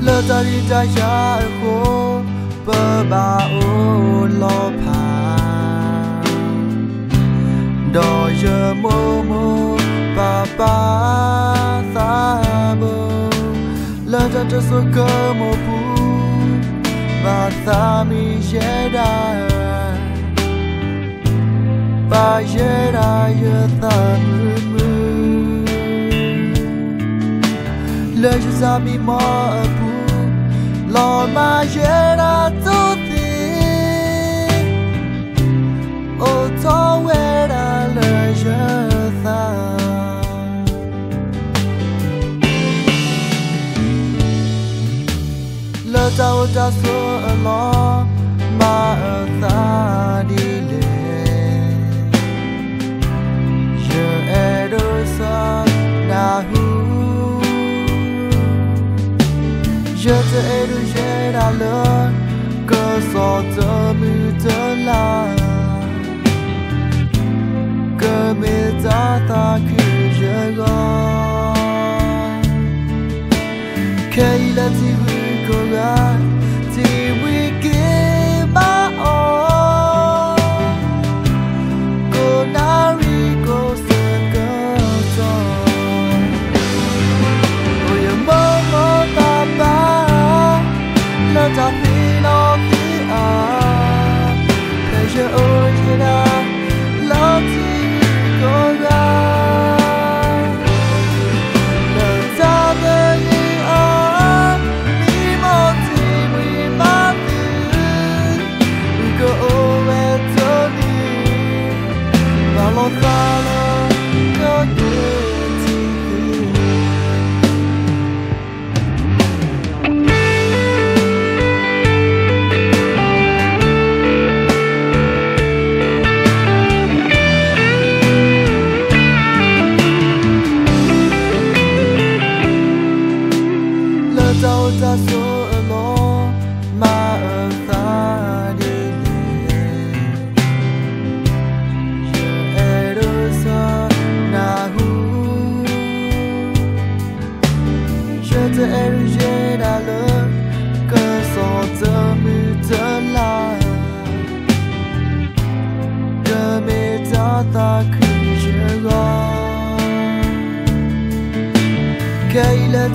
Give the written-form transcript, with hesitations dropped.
lỡ ta đi trái cha khô bờ ba ô lo phà đò giờ mô mô ba ba xa bờ lỡ ta cho số cơ mô phú ba xa mi dễ đà ba dễ đà giờ ta mưa lỡ cho xa mi mò phú lo mà dễ đà tốt tình ô thó quê đà lỡ giờ ta lỡ tao ta xua ở lo mà ở ta đi lệ giờ e đôi xa na hu giờ ta e đôi dễ đã lớn cơ so tơ mư tơ la cơ mê ta cứ giờ gò kể là gì cô gái thì we give my all cô nari cô sơn cơ cho ôi mơ mơ ta ba lỡ ta phi lo khi bây giờ ôi chỉ đã lỡ thì cô gái lỡ ta về lo ta lo có được thì lỡ đâu ta số lo mà ở ta đi ta er je đã lỡ cơ so tơ mư tơ la cơ mê ta cứ giờ gò cây là